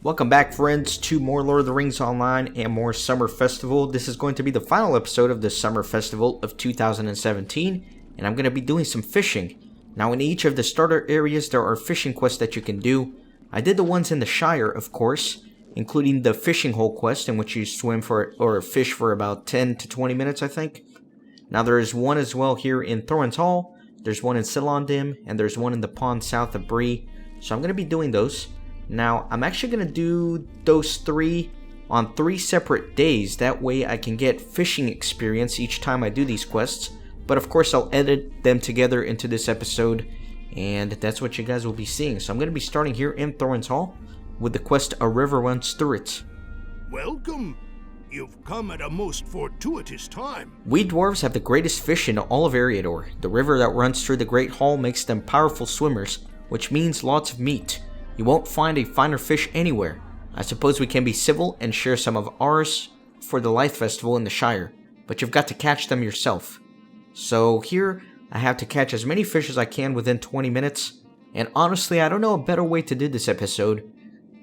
Welcome back, friends, to more Lord of the Rings Online and more Summer Festival. This is going to be the final episode of the Summer Festival of 2017, and I'm going to be doing some fishing. Now, in each of the starter areas, there are fishing quests that you can do. I did the ones in the Shire, of course, including the fishing hole quest, in which you swim for or fish for about 10 to 20 minutes, I think. Now, there is one as well here in Thorin's Hall, there's one in Lonn Dil, and there's one in the pond south of Bree, so I'm going to be doing those. Now, I'm actually going to do those three on 3 separate days. That way I can get fishing experience each time I do these quests. But of course, I'll edit them together into this episode, and that's what you guys will be seeing. So I'm going to be starting here in Thorin's Hall with the quest A River Runs Through It. Welcome. You've come at a most fortuitous time. We dwarves have the greatest fish in all of Eriador. The river that runs through the Great Hall makes them powerful swimmers, which means lots of meat. You won't find a finer fish anywhere. I suppose we can be civil and share some of ours for the Light Festival in the Shire, but you've got to catch them yourself. So here, I have to catch as many fish as I can within 20 minutes, and honestly, I don't know a better way to do this episode,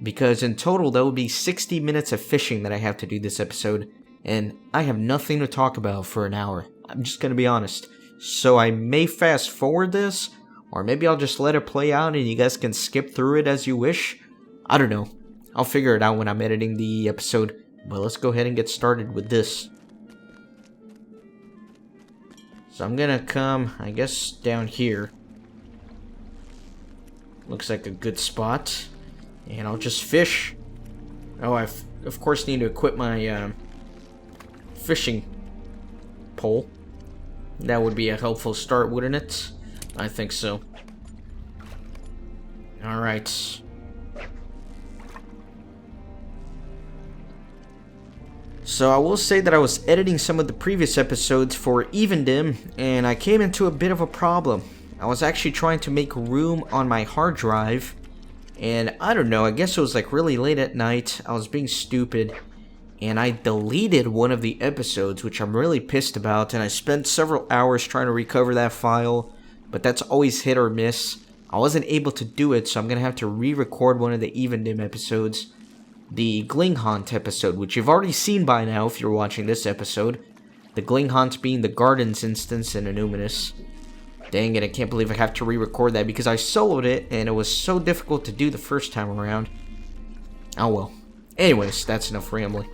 because in total, that would be 60 minutes of fishing that I have to do this episode, and I have nothing to talk about for an hour. I'm just gonna be honest. So I may fast forward this, or maybe I'll just let it play out and you guys can skip through it as you wish. I don't know. I'll figure it out when I'm editing the episode. But let's go ahead and get started with this. So I'm gonna come, I guess, down here. Looks like a good spot. And I'll just fish. Oh, I of course need to equip my fishing pole. That would be a helpful start, wouldn't it? I think so. Alright. So I will say that I was editing some of the previous episodes for Evendim, and I came into a bit of a problem. I was actually trying to make room on my hard drive, and I don't know, I guess it was like really late at night. I was being stupid, and I deleted one of the episodes, which I'm really pissed about, and I spent several hours trying to recover that file. But that's always hit or miss. I wasn't able to do it, so I'm going to have to re-record one of the Evendim episodes. The Glinghaunt episode, which you've already seen by now if you're watching this episode. The Glinghaunt being the Gardens instance in Illuminous. Dang it, I can't believe I have to re-record that because I soloed it and it was so difficult to do the first time around. Oh well. Anyways, that's enough rambling.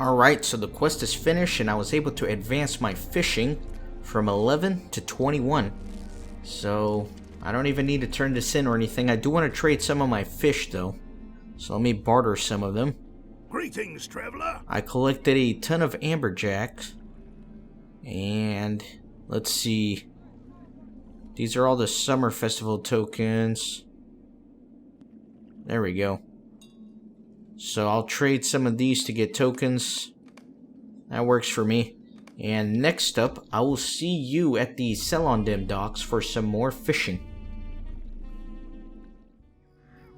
Alright, so the quest is finished and I was able to advance my fishing from 11 to 21. So, I don't even need to turn this in or anything. I do want to trade some of my fish though. So let me barter some of them. Greetings, traveler. I collected a ton of amberjacks. And, let's see. These are all the summer festival tokens. There we go. So I'll trade some of these to get tokens. That works for me. And next up, I will see you at the Lonn Dil docks for some more fishing.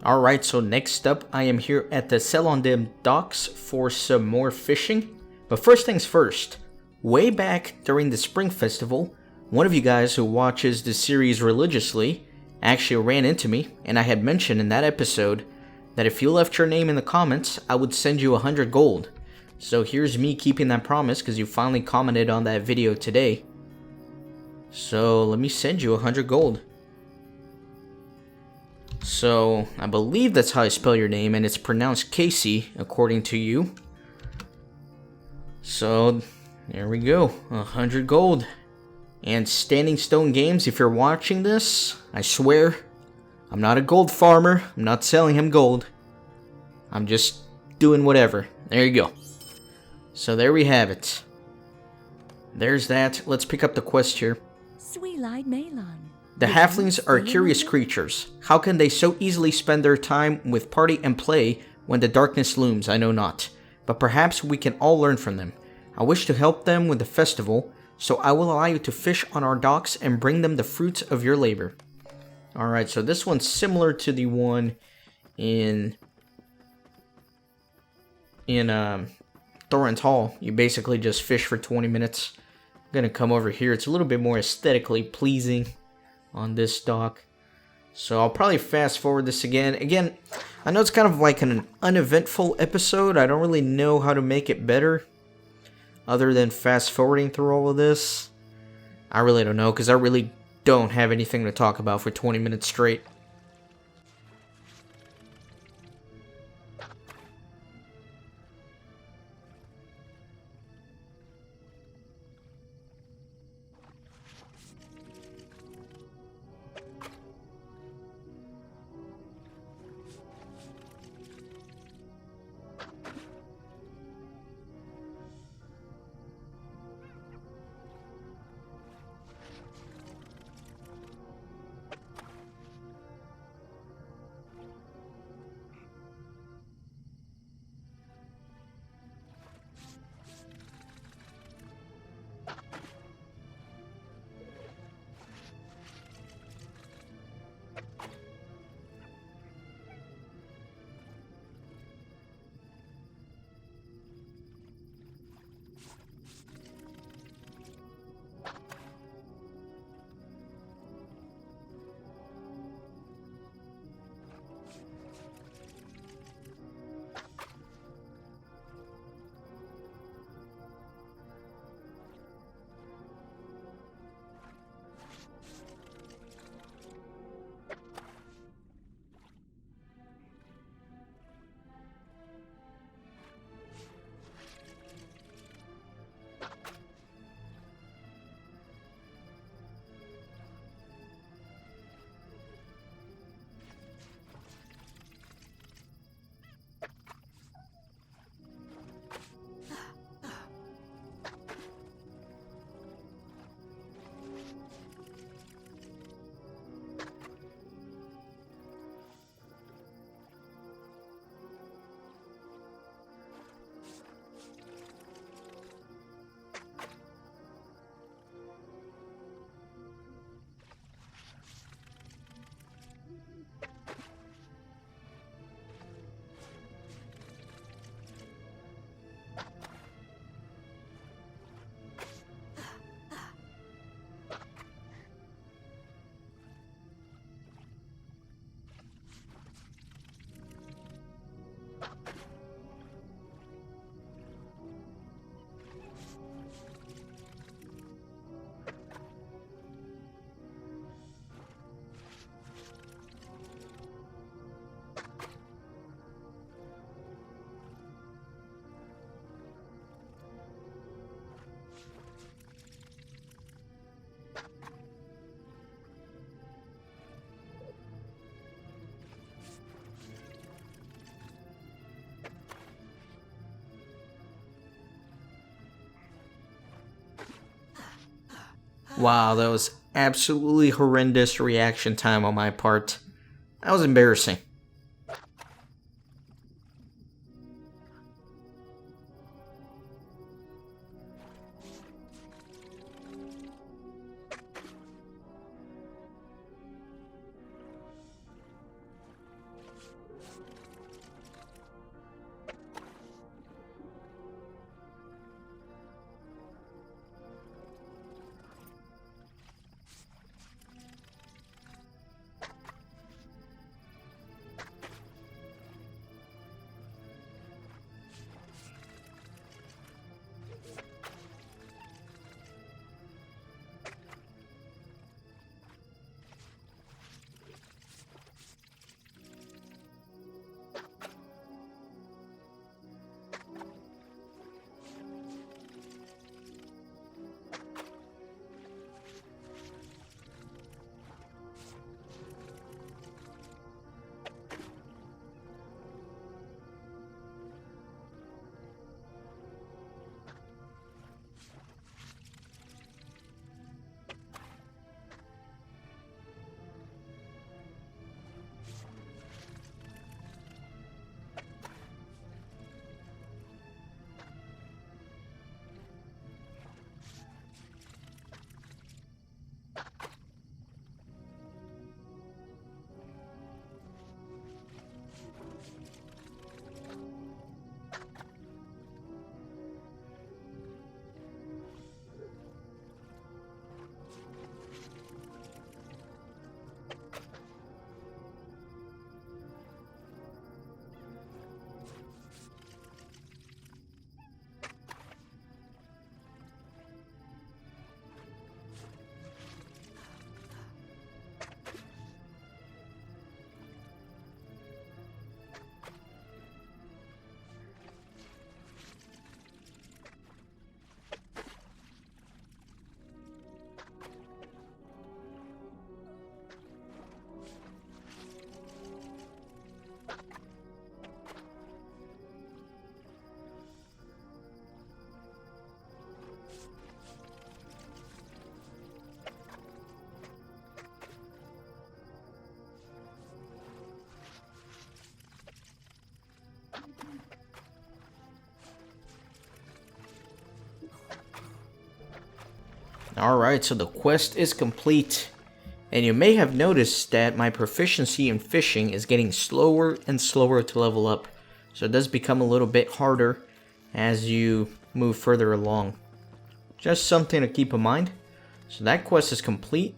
Alright, so next up, I am here at the Lonn Dil docks for some more fishing. But first things first, way back during the Spring Festival, one of you guys who watches the series religiously actually ran into me, and I had mentioned in that episode that if you left your name in the comments, I would send you 100 gold. So here's me keeping that promise because you finally commented on that video today. So let me send you 100 gold. So I believe that's how I spell your name, and it's pronounced Casey according to you. So there we go, 100 gold. And Standing Stone Games, if you're watching this, I swear, I'm not a gold farmer. I'm not selling him gold. I'm just doing whatever. There you go. So there we have it. There's that. Let's pick up the quest here. The halflings are curious creatures. How can they so easily spend their time with party and play when the darkness looms? I know not. But perhaps we can all learn from them. I wish to help them with the festival, so I will allow you to fish on our docks and bring them the fruits of your labor. Alright, so this one's similar to the one in Thorin's Hall. You basically just fish for 20 minutes. I'm gonna come over here. It's a little bit more aesthetically pleasing on this dock. So I'll probably fast forward this again. Again, I know it's kind of like an uneventful episode. I don't really know how to make it better other than fast forwarding through all of this. I really don't know because I really don't have anything to talk about for 20 minutes straight. Wow, that was absolutely horrendous reaction time on my part. That was embarrassing. Alright, so the quest is complete. And you may have noticed that my proficiency in fishing is getting slower and slower to level up. So it does become a little bit harder as you move further along. Just something to keep in mind. So that quest is complete.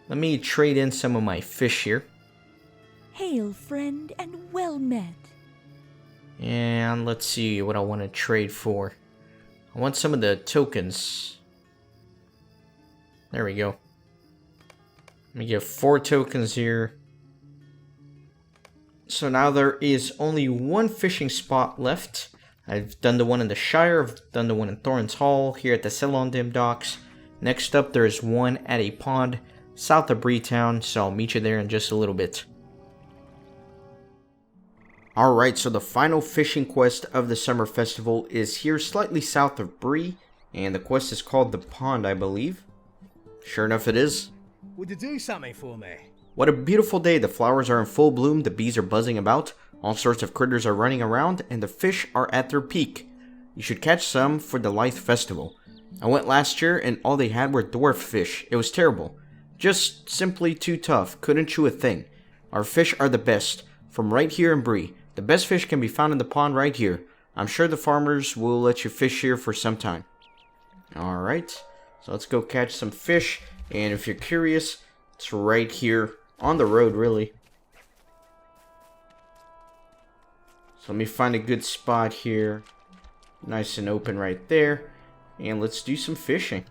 Let me trade in some of my fish here. Hail, friend, and well met. And let's see what I want to trade for. I want some of the tokens. There we go. Let me get 4 tokens here. So now there is only one fishing spot left. I've done the one in the Shire, I've done the one in Thorin's Hall, here at the Lonn Dil docks. Next up there is one at a pond south of Bree-town, so I'll meet you there in just a little bit. Alright, so the final fishing quest of the summer festival is here slightly south of Bree, and the quest is called the Pond, I believe. Sure enough it is. Would you do something for me? What a beautiful day. The flowers are in full bloom, the bees are buzzing about, all sorts of critters are running around, and the fish are at their peak. You should catch some for the Lithe Festival. I went last year and all they had were dwarf fish. It was terrible. Just simply too tough. Couldn't chew a thing. Our fish are the best. From right here in Bree. The best fish can be found in the pond right here. I'm sure the farmers will let you fish here for some time. Alright. So let's go catch some fish. And if you're curious, it's right here on the road, really. So let me find a good spot here. Nice and open right there. And let's do some fishing.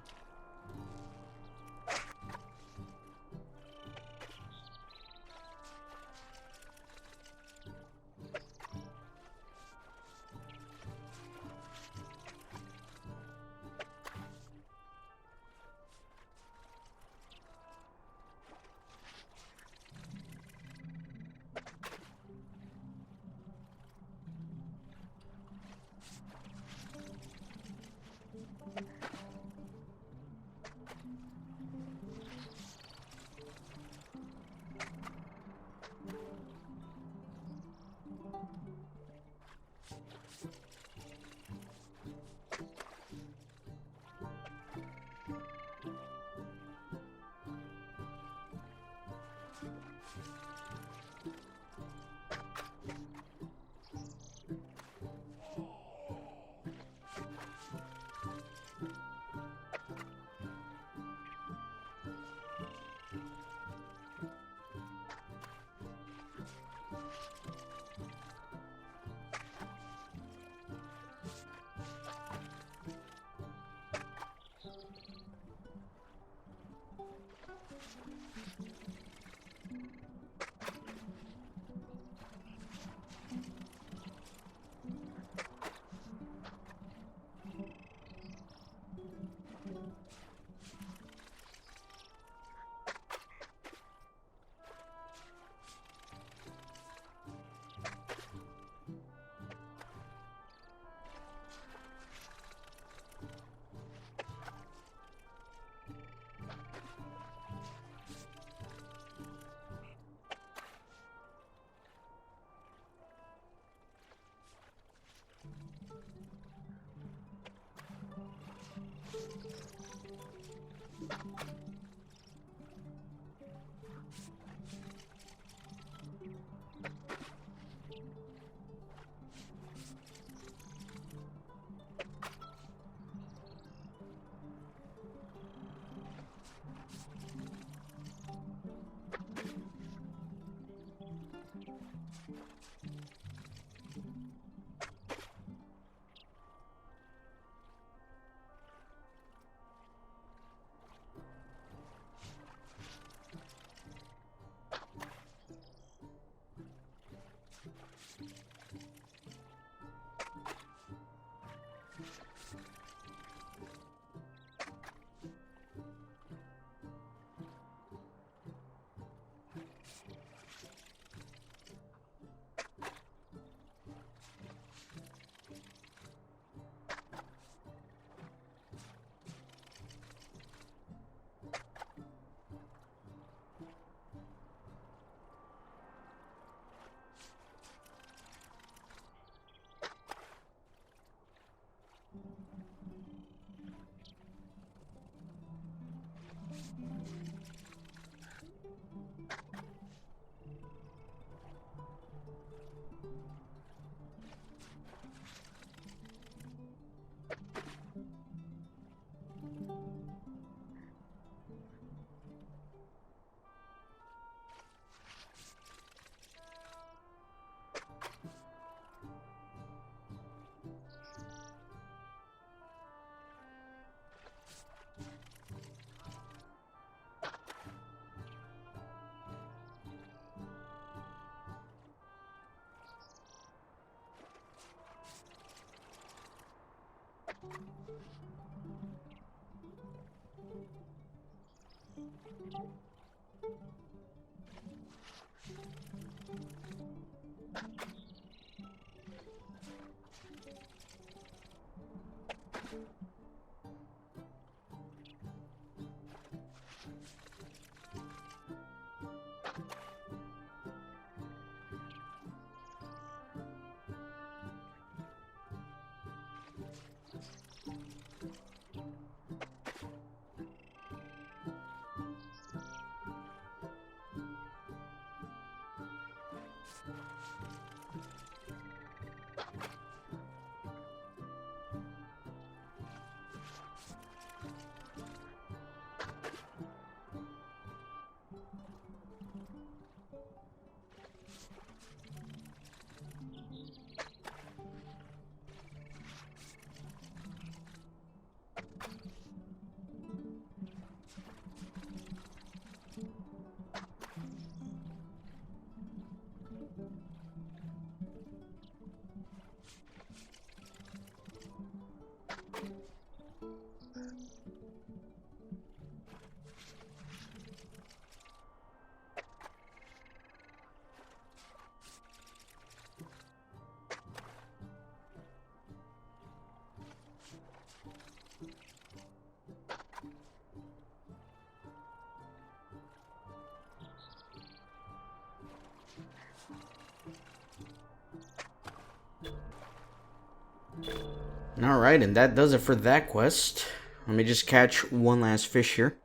Alright, and that does it for that quest. Let me just catch one last fish here.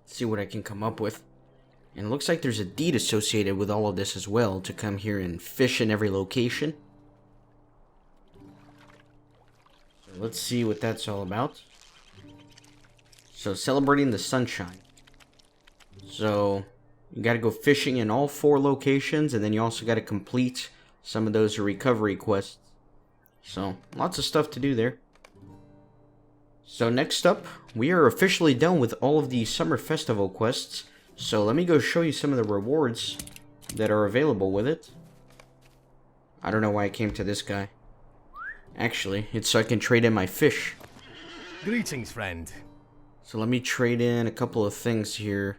See what I can come up with. And it looks like there's a deed associated with all of this as well, to come here and fish in every location. So let's see what that's all about. So, celebrating the sunshine. So, you gotta go fishing in all 4 locations, and then you also gotta complete some of those recovery quests. So, lots of stuff to do there. So next up, we are officially done with all of the summer festival quests. So let me go show you some of the rewards that are available with it. I don't know why I came to this guy. Actually, it's so I can trade in my fish. Greetings, friend. So let me trade in a couple of things here.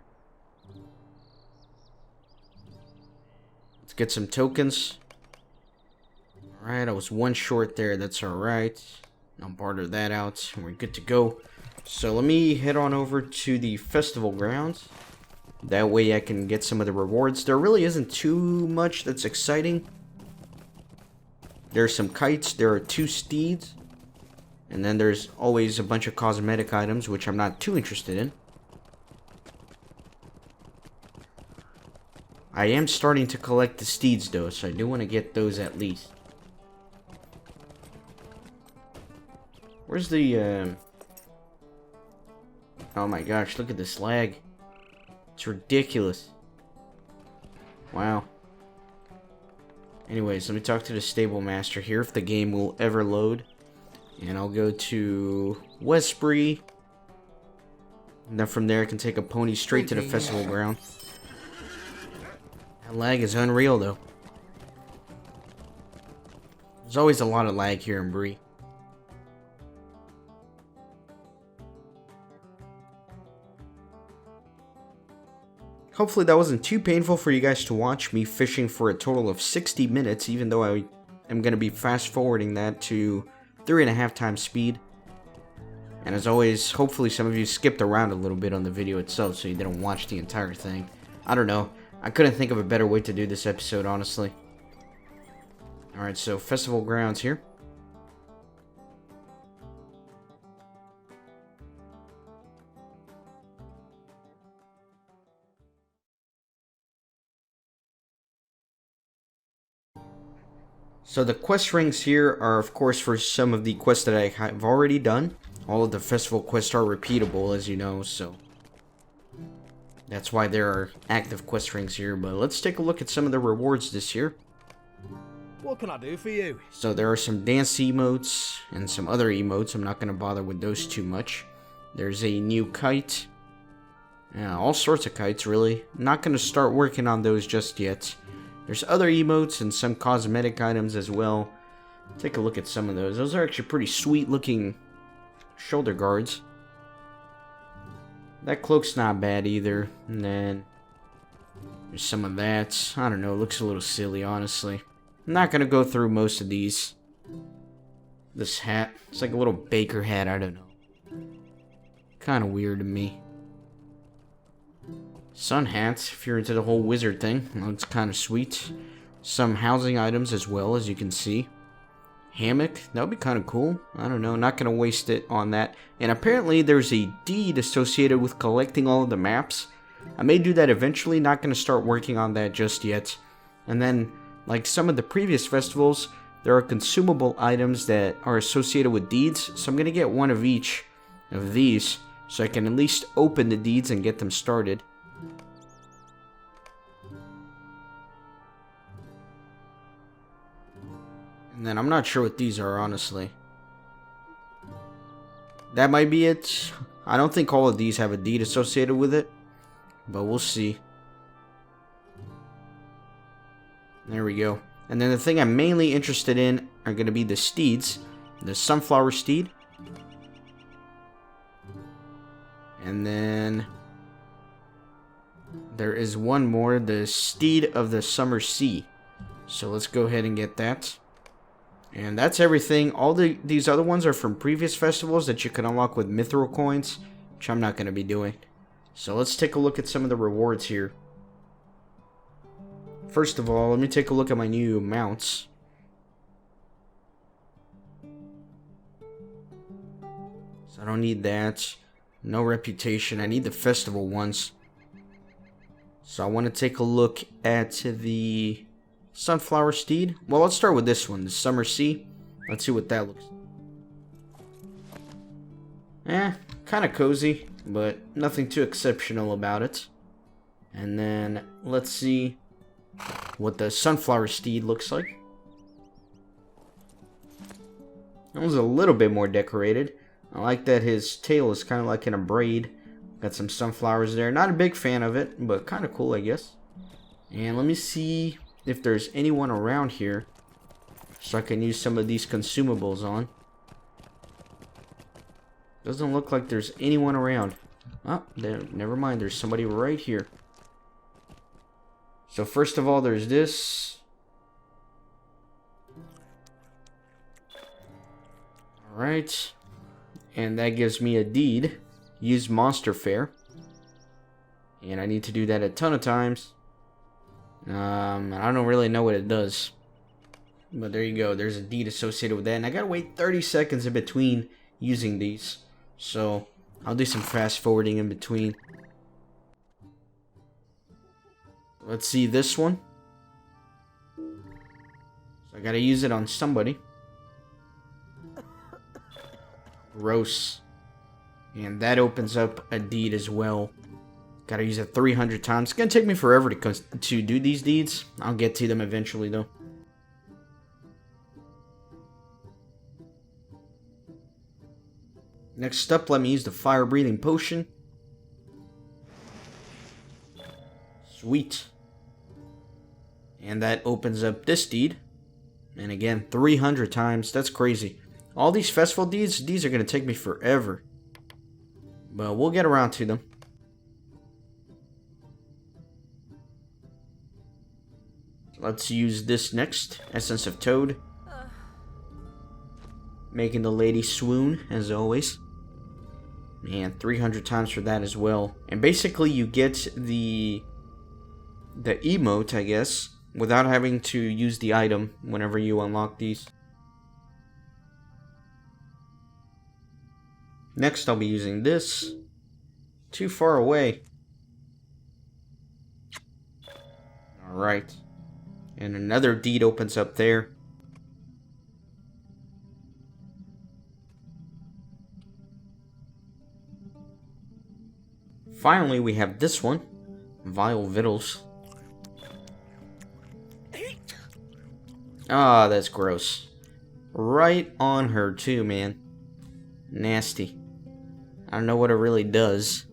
Let's get some tokens. Alright, I was one short there, that's alright. I'll barter that out, and we're good to go. So let me head on over to the festival grounds. That way I can get some of the rewards. There really isn't too much that's exciting. There's some kites, there are 2 steeds. And then there's always a bunch of cosmetic items, which I'm not too interested in. I am starting to collect the steeds though, so I do want to get those at least. Where's the, Oh my gosh, look at this lag. It's ridiculous. Wow. Anyways, let me talk to the stable master here, if the game will ever load. And I'll go to Westbury. And then from there I can take a pony straight to the festival ground. That lag is unreal though. There's always a lot of lag here in Bree. Hopefully that wasn't too painful for you guys to watch me fishing for a total of 60 minutes, even though I am going to be fast forwarding that to 3.5 times speed. And as always, hopefully some of you skipped around a little bit on the video itself so you didn't watch the entire thing. I don't know. I couldn't think of a better way to do this episode, honestly. Alright, so festival grounds here. So the quest rings here are of course for some of the quests that I have already done. All of the festival quests are repeatable, as you know, so that's why there are active quest rings here. But let's take a look at some of the rewards this year. What can I do for you? So there are some dance emotes and some other emotes. I'm not going to bother with those too much. There's a new kite. Yeah, all sorts of kites, really. Not going to start working on those just yet. There's other emotes and some cosmetic items as well. Take a look at some of those. Those are actually pretty sweet looking shoulder guards. That cloak's not bad either. And then there's some of that. I don't know, it looks a little silly, honestly. I'm not going to go through most of these. This hat, it's like a little baker hat, I don't know. Kind of weird to me. Sun hats, if you're into the whole wizard thing. Looks kind of sweet. Some housing items as well, as you can see. Hammock, that would be kind of cool. I don't know, not going to waste it on that. And apparently there's a deed associated with collecting all of the maps. I may do that eventually, not going to start working on that just yet. And then, like some of the previous festivals, there are consumable items that are associated with deeds. So I'm going to get one of each of these, so I can at least open the deeds and get them started. And then I'm not sure what these are, honestly. That might be it. I don't think all of these have a deed associated with it, but we'll see. There we go. And then the thing I'm mainly interested in are going to be the steeds. The sunflower steed. And then there is one more, the steed of the summer sea. So let's go ahead and get that. And that's everything. All these other ones are from previous festivals that you can unlock with mithril coins, which I'm not going to be doing. So let's take a look at some of the rewards here. First of all, let me take a look at my new mounts. So I don't need that. No reputation. I need the festival ones. So I want to take a look at the sunflower steed. Well, let's start with this one, the summer sea. Let's see what that looks like. Kind of cozy, but nothing too exceptional about it. And then let's see what the sunflower steed looks like. That was a little bit more decorated. I like that his tail is kind of like in a braid. Got some sunflowers there. Not a big fan of it, but kind of cool, I guess. And let me see if there's anyone around here so I can use some of these consumables on. Doesn't look like there's anyone around. Oh, there, never mind. There's somebody right here. So first of all, there's this. Alright. And that gives me a deed. Use monster fare. And I need to do that a ton of times. I don't really know what it does. But there you go. There's a deed associated with that. And I gotta wait 30 seconds in between using these. So I'll do some fast forwarding in between. Let's see this one. So I gotta use it on somebody. Gross. And that opens up a deed as well. Gotta use it 300 times. It's gonna take me forever to do these deeds. I'll get to them eventually though. Next up, let me use the fire breathing potion. Sweet. And that opens up this deed. And again, 300 times. That's crazy. All these festival deeds, these are going to take me forever. But we'll get around to them. Let's use this next. Essence of Toad. Making the lady swoon, as always. And 300 times for that as well. And basically you get the emote, I guess, without having to use the item whenever you unlock these. Next I'll be using this. Too far away. Alright. And another deed opens up there. Finally, we have this one. Vile Victuals. Ah, that's gross. Right on her too, man. Nasty. I don't know what it really does.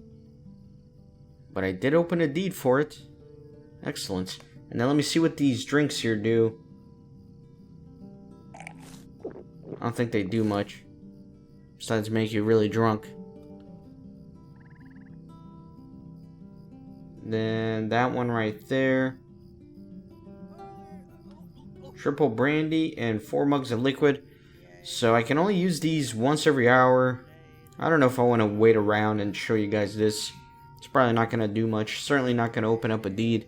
But I did open a deed for it. Excellent. And now let me see what these drinks here do. I don't think they do much. Besides make you really drunk. Then that one right there. Triple brandy and 4 mugs of liquid. So I can only use these once every hour. I don't know if I want to wait around and show you guys this. It's probably not going to do much. Certainly not going to open up a deed.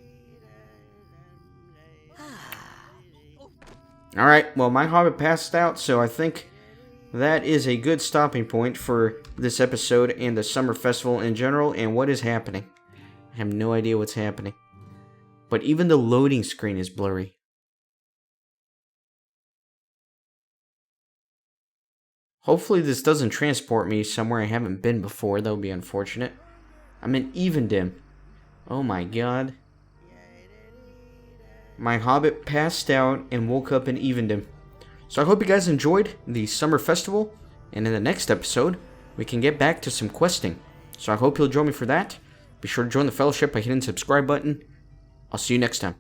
Alright, well my hobbit passed out, so I think that is a good stopping point for this episode and the summer festival in general and what is happening. I have no idea what's happening. But even the loading screen is blurry. Hopefully this doesn't transport me somewhere I haven't been before. That would be unfortunate. I'm in Evendim. Oh my god. My hobbit passed out and woke up in Evendim. So I hope you guys enjoyed the summer festival. And in the next episode, we can get back to some questing. So I hope you'll join me for that. Be sure to join the fellowship by hitting the subscribe button. I'll see you next time.